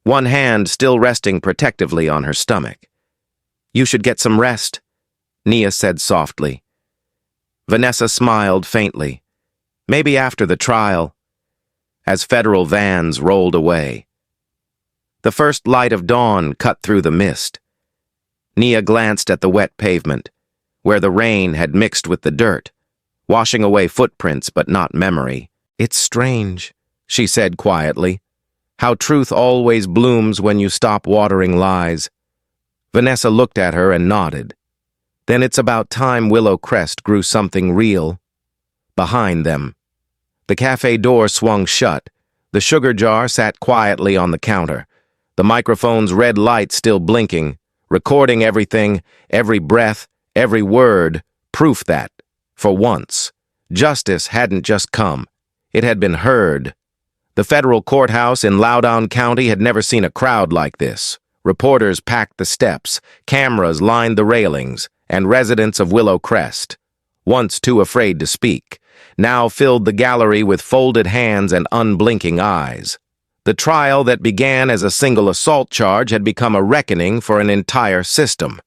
A: one hand still resting protectively on her stomach. You should get some rest, Nia said softly. Vanessa smiled faintly. Maybe after the trial. As federal vans rolled away. The first light of dawn cut through the mist. Nia glanced at the wet pavement, where the rain had mixed with the dirt, washing away footprints but not memory. "It's strange," she said quietly, "how truth always blooms when you stop watering lies." Vanessa looked at her and nodded. Then it's about time Willow Crest grew something real. Behind them. The cafe door swung shut. The sugar jar sat quietly on the counter. The microphone's red light still blinking, recording everything, every breath, every word, proof that, for once, justice hadn't just come. It had been heard. The federal courthouse in Loudoun County had never seen a crowd like this. Reporters packed the steps, cameras lined the railings, and residents of Willow Crest, once too afraid to speak, now filled the gallery with folded hands and unblinking eyes. The trial that began as a single assault charge had become a reckoning for an entire system.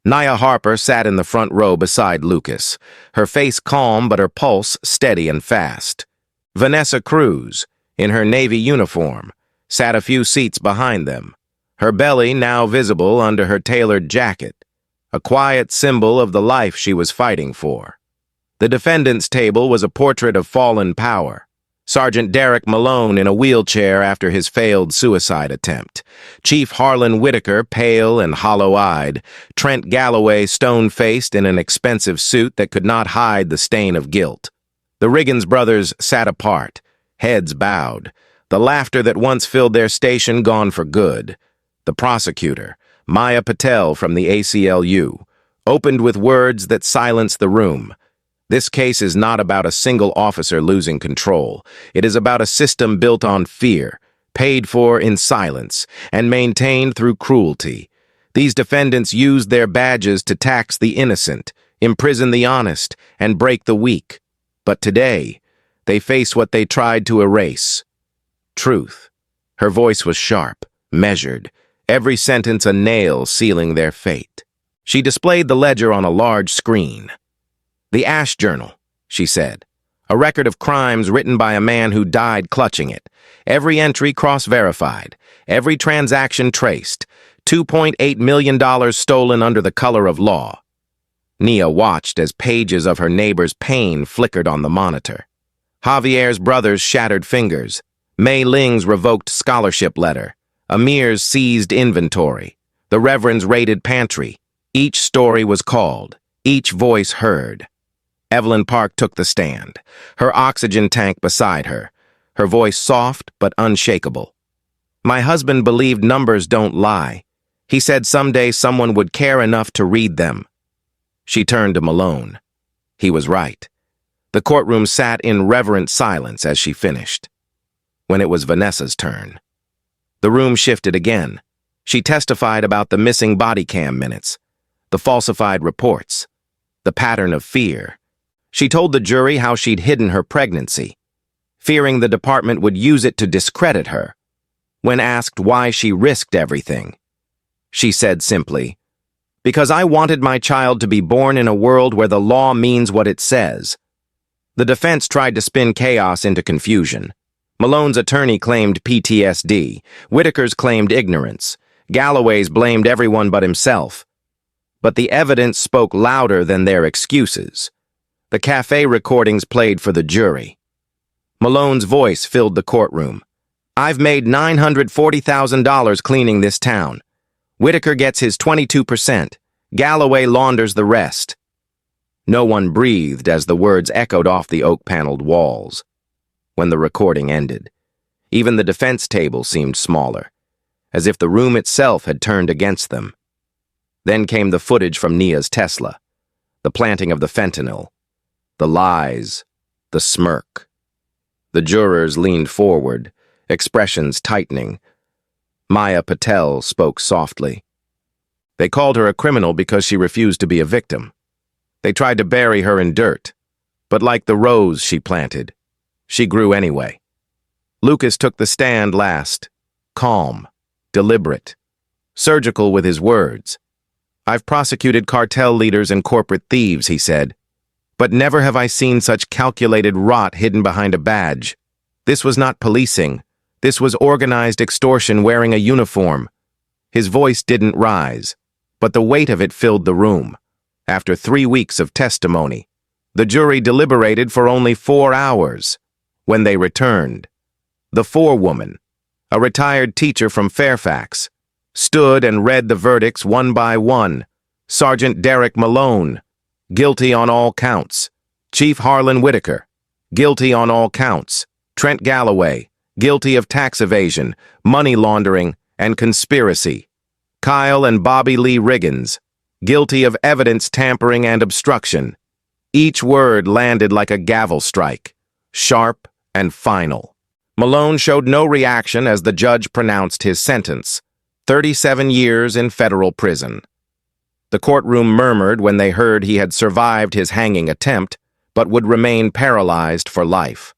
A: Nia Harper sat in the front row beside Lucas, her face calm but her pulse steady and fast. Vanessa Cruz, in her Navy uniform, sat a few seats behind them, her belly now visible under her tailored jacket, a quiet symbol of the life she was fighting for. The defendant's table was a portrait of fallen power. Sergeant Derek Malone in a wheelchair after his failed suicide attempt, Chief Harlan Whitaker pale and hollow-eyed, Trent Galloway stone-faced in an expensive suit that could not hide the stain of guilt. The Riggins brothers sat apart, heads bowed, the laughter that once filled their station gone for good. The prosecutor, Maya Patel from the ACLU, opened with words that silenced the room. This case is not about a single officer losing control. It is about a system built on fear, paid for in silence, and maintained through cruelty. These defendants used their badges to tax the innocent, imprison the honest, and break the weak. But today, they face what they tried to erase. Truth. Her voice was sharp, measured, every sentence a nail sealing their fate. She displayed the ledger on a large screen. "The Ash Journal," she said, "a record of crimes written by a man who died clutching it. Every entry cross-verified, every transaction traced, $2.8 million stolen under the color of law." Nia watched as pages of her neighbor's pain flickered on the monitor. Javier's brother's shattered fingers, Mei Ling's revoked scholarship letter, Amir's seized inventory, the Reverend's raided pantry. Each story was called, each voice heard. Evelyn Park took the stand, her oxygen tank beside her, her voice soft but unshakable. "My husband believed numbers don't lie. He said someday someone would care enough to read them." She turned to Malone. He was right. The courtroom sat in reverent silence as she finished. When it was Vanessa's turn, the room shifted again. She testified about the missing body cam minutes, the falsified reports, the pattern of fear. She told the jury how she'd hidden her pregnancy, fearing the department would use it to discredit her. When asked why she risked everything, she said simply, "Because I wanted my child to be born in a world where the law means what it says." The defense tried to spin chaos into confusion. Malone's attorney claimed PTSD. Whitaker's claimed ignorance. Galloway's blamed everyone but himself. But the evidence spoke louder than their excuses. The cafe recordings played for the jury. Malone's voice filled the courtroom. "I've made $940,000 cleaning this town. Whitaker gets his 22%. Galloway launders the rest." No one breathed as the words echoed off the oak-paneled walls. When the recording ended, even the defense table seemed smaller, as if the room itself had turned against them. Then came the footage from Nia's Tesla, the planting of the fentanyl, the lies, the smirk. The jurors leaned forward, expressions tightening. Maya Patel spoke softly. They called her a criminal because she refused to be a victim. They tried to bury her in dirt, but like the rose she planted, she grew anyway. Lucas took the stand last, calm, deliberate, surgical with his words. "I've prosecuted cartel leaders and corporate thieves," he said, "but never have I seen such calculated rot hidden behind a badge. This was not policing. This was organized extortion wearing a uniform." His voice didn't rise, but the weight of it filled the room. After 3 weeks of testimony, The jury deliberated for only 4 hours. When they returned, the forewoman, a retired teacher from Fairfax, stood and read the verdicts one by one. Sergeant Derek Malone, guilty on all counts. Chief Harlan Whitaker, guilty on all counts. Trent Galloway, guilty of tax evasion, money laundering, and conspiracy. Kyle and Bobby Lee Riggins, guilty of evidence tampering and obstruction. Each word landed like a gavel strike, sharp and final. Malone showed no reaction as the judge pronounced his sentence, 37 years in federal prison. The courtroom murmured when they heard he had survived his hanging attempt, but would remain paralyzed for life.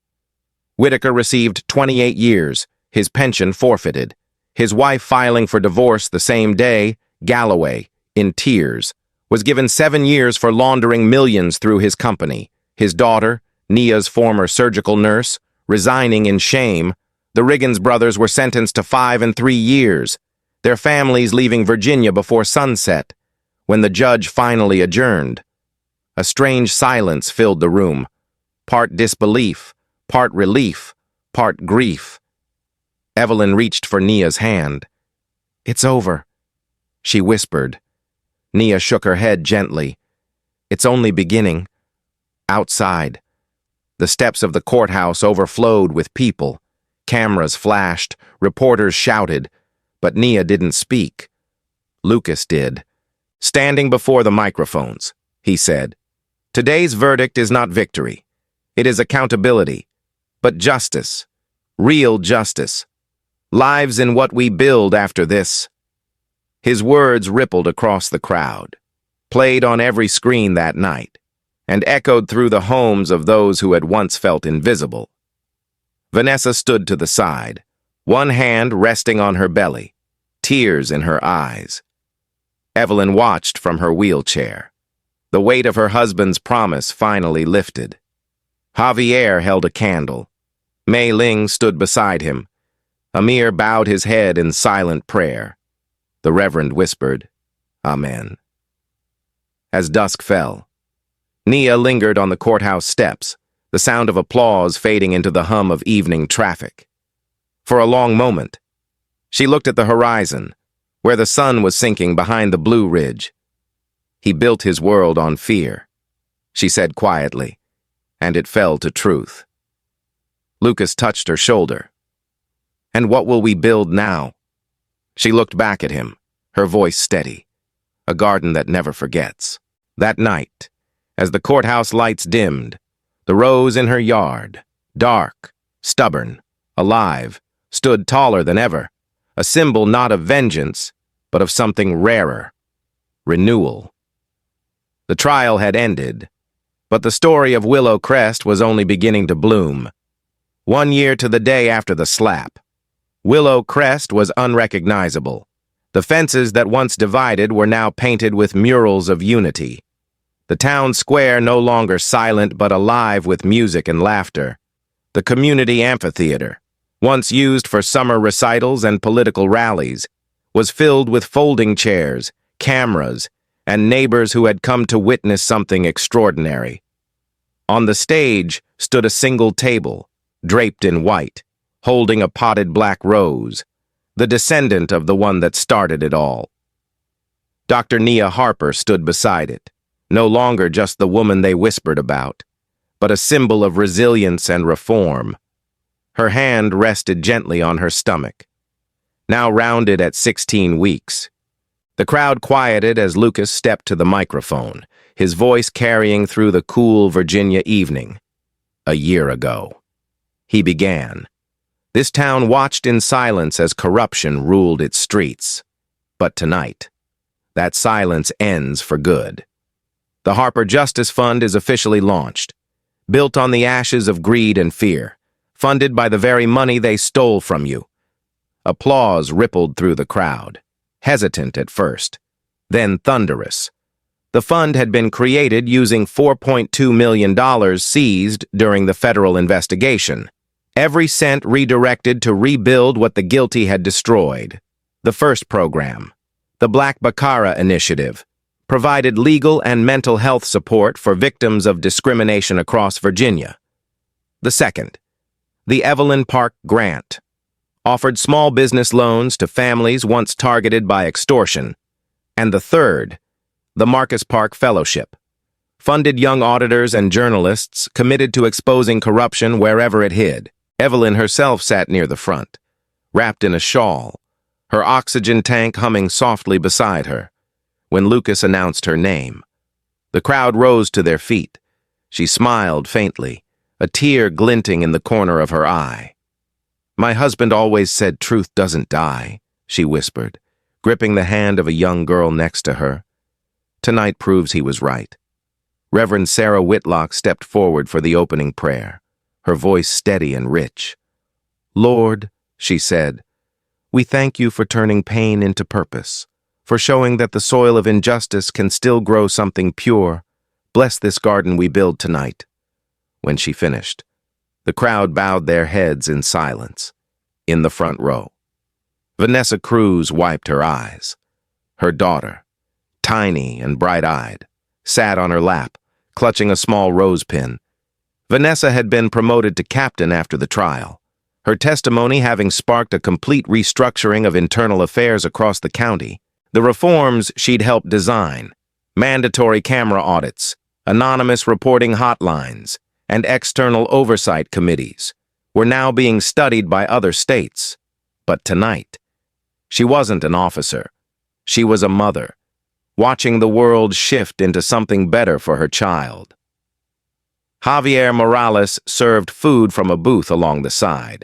A: Whitaker received 28 years, his pension forfeited. His wife filing for divorce the same day, Galloway, in tears, was given 7 years for laundering millions through his company. His daughter, Nia's former surgical nurse, resigning in shame. The Riggins brothers were sentenced to 5 and 3 years, their families leaving Virginia before sunset. When the judge finally adjourned, a strange silence filled the room, part disbelief, part relief, part grief. Evelyn reached for Nia's hand. "It's over," she whispered. Nia shook her head gently. "It's only beginning." Outside, the steps of the courthouse overflowed with people. Cameras flashed, reporters shouted, but Nia didn't speak. Lucas did. Standing before the microphones, he said, "Today's verdict is not victory. It is accountability, but justice, real justice. Lives in what we build after this." His words rippled across the crowd, played on every screen that night, and echoed through the homes of those who had once felt invisible. Vanessa stood to the side, one hand resting on her belly, tears in her eyes. Evelyn watched from her wheelchair. The weight of her husband's promise finally lifted. Javier held a candle. Mei Ling stood beside him. Amir bowed his head in silent prayer. The Reverend whispered, "Amen." As dusk fell, Nia lingered on the courthouse steps, the sound of applause fading into the hum of evening traffic. For a long moment, she looked at the horizon, where the sun was sinking behind the Blue Ridge. "He built his world on fear," she said quietly, and it fell to truth. Lucas touched her shoulder. "And what will we build now?" She looked back at him, her voice steady. A garden that never forgets. That night, as the courthouse lights dimmed, the rose in her yard, dark, stubborn, alive, stood taller than ever, a symbol not of vengeance, but of something rarer, renewal. The trial had ended, but the story of Willow Crest was only beginning to bloom. 1 year to the day after the slap, Willow Crest was unrecognizable. The fences that once divided were now painted with murals of unity. The town square no longer silent but alive with music and laughter. The community amphitheater, once used for summer recitals and political rallies, was filled with folding chairs, cameras, and neighbors who had come to witness something extraordinary. On the stage stood a single table, draped in white, holding a potted black rose, the descendant of the one that started it all. Dr. Nia Harper stood beside it, no longer just the woman they whispered about, but a symbol of resilience and reform. Her hand rested gently on her stomach, now rounded at 16 weeks. The crowd quieted as Lucas stepped to the microphone, his voice carrying through the cool Virginia evening. "A year ago," he began. This town watched in silence as corruption ruled its streets. But tonight, that silence ends for good. The Harper Justice Fund is officially launched, built on the ashes of greed and fear, funded by the very money they stole from you. Applause rippled through the crowd, hesitant at first, then thunderous. The fund had been created using $4.2 million seized during the federal investigation. Every cent redirected to rebuild what the guilty had destroyed. The first program, the Black Baccara Initiative, provided legal and mental health support for victims of discrimination across Virginia. The second, the Evelyn Park Grant, offered small business loans to families once targeted by extortion. And the third, the Marcus Park Fellowship, funded young auditors and journalists committed to exposing corruption wherever it hid. Evelyn herself sat near the front, wrapped in a shawl, her oxygen tank humming softly beside her, when Lucas announced her name. The crowd rose to their feet. She smiled faintly, a tear glinting in the corner of her eye. "My husband always said truth doesn't die," she whispered, gripping the hand of a young girl next to her. Tonight proves he was right. Reverend Sarah Whitlock stepped forward for the opening prayer, her voice steady and rich. "Lord," she said, "we thank you for turning pain into purpose, for showing that the soil of injustice can still grow something pure. Bless this garden we build tonight." When she finished, the crowd bowed their heads in silence, in the front row. Vanessa Cruz wiped her eyes. Her daughter, tiny and bright-eyed, sat on her lap, clutching a small rose pin. Vanessa had been promoted to captain after the trial, her testimony having sparked a complete restructuring of internal affairs across the county. The reforms she'd helped design, mandatory camera audits, anonymous reporting hotlines, and external oversight committees, were now being studied by other states. But tonight, she wasn't an officer. She was a mother, watching the world shift into something better for her child. Javier Morales served food from a booth along the side,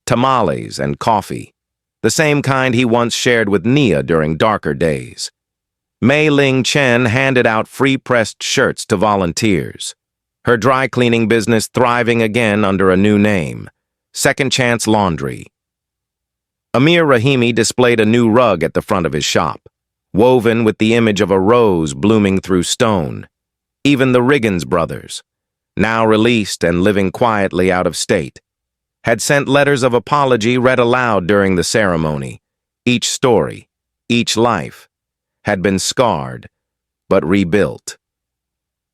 A: tamales and coffee, the same kind he once shared with Nia during darker days. Mei Ling Chen handed out free-pressed shirts to volunteers, her dry cleaning business thriving again under a new name, Second Chance Laundry. Amir Rahimi displayed a new rug at the front of his shop, woven with the image of a rose blooming through stone. Even the Riggins brothers, now released and living quietly out of state, had sent letters of apology read aloud during the ceremony. Each story, each life, had been scarred, but rebuilt.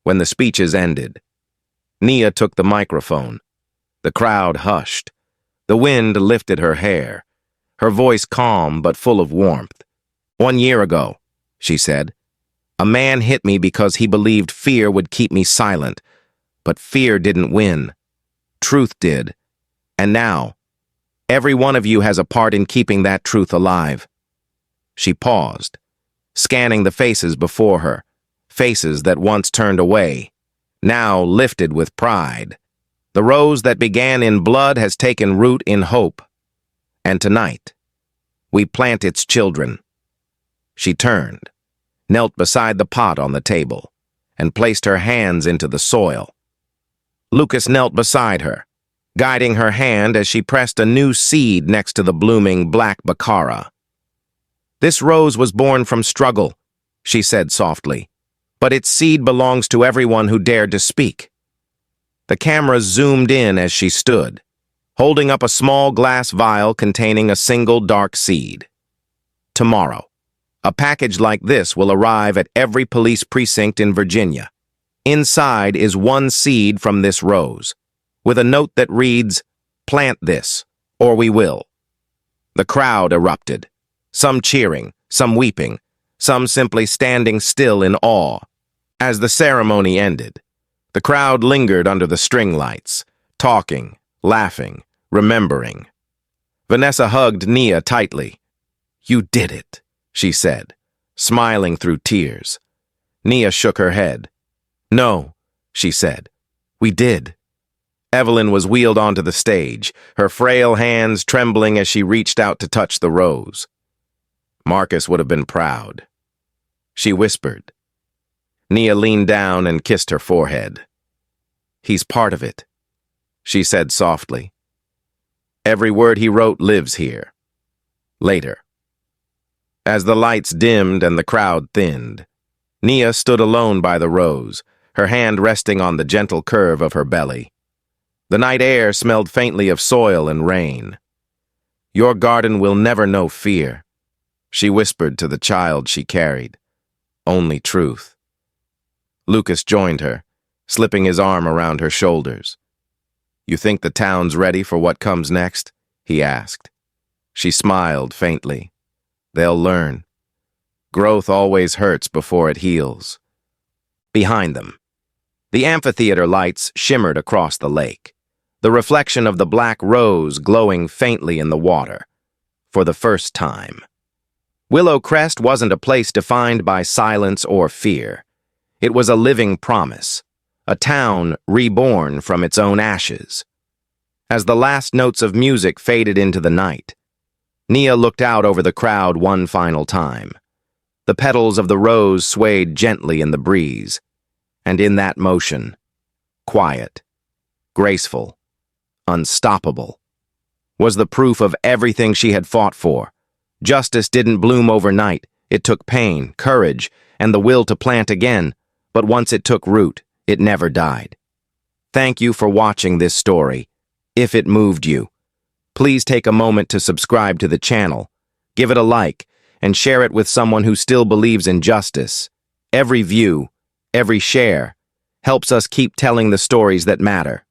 A: When the speeches ended, Nia took the microphone. The crowd hushed. The wind lifted her hair, her voice calm but full of warmth. "1 year ago," she said, "a man hit me because he believed fear would keep me silent. But fear didn't win. Truth did. And now, every one of you has a part in keeping that truth alive." She paused, scanning the faces before her, faces that once turned away, now lifted with pride. The rose that began in blood has taken root in hope. And tonight, we plant its children. She turned, knelt beside the pot on the table, and placed her hands into the soil. Lucas knelt beside her, guiding her hand as she pressed a new seed next to the blooming black baccara. "This rose was born from struggle," she said softly, "but its seed belongs to everyone who dared to speak." The camera zoomed in as she stood, holding up a small glass vial containing a single dark seed. "Tomorrow, a package like this will arrive at every police precinct in Virginia. Inside is one seed from this rose, with a note that reads, 'Plant this, or we will.'" The crowd erupted, some cheering, some weeping, some simply standing still in awe. As the ceremony ended, the crowd lingered under the string lights, talking, laughing, remembering. Vanessa hugged Nia tightly. "You did it," she said, smiling through tears. Nia shook her head. "No," she said, "we did." Evelyn was wheeled onto the stage, her frail hands trembling as she reached out to touch the rose. Marcus would have been proud. She whispered. Nia leaned down and kissed her forehead. "He's part of it," she said softly. "Every word he wrote lives here." Later, as the lights dimmed and the crowd thinned, Nia stood alone by the rose, her hand resting on the gentle curve of her belly. The night air smelled faintly of soil and rain. "Your garden will never know fear," she whispered to the child she carried. only truth. Lucas joined her, slipping his arm around her shoulders. "You think the town's ready for what comes next?" he asked. She smiled faintly. "They'll learn. Growth always hurts before it heals." Behind them, the amphitheater lights shimmered across the lake, the reflection of the black rose glowing faintly in the water. For the first time, Willow Crest wasn't a place defined by silence or fear. It was a living promise, a town reborn from its own ashes. As the last notes of music faded into the night, Nia looked out over the crowd one final time. The petals of the rose swayed gently in the breeze, and in that motion, quiet, graceful, unstoppable, was the proof of everything she had fought for. Justice didn't bloom overnight. It took pain, courage, and the will to plant again, but once it took root, it never died. Thank you for watching this story. If it moved you, please take a moment to subscribe to the channel, give it a like, and share it with someone who still believes in justice. Every view, every share, helps us keep telling the stories that matter.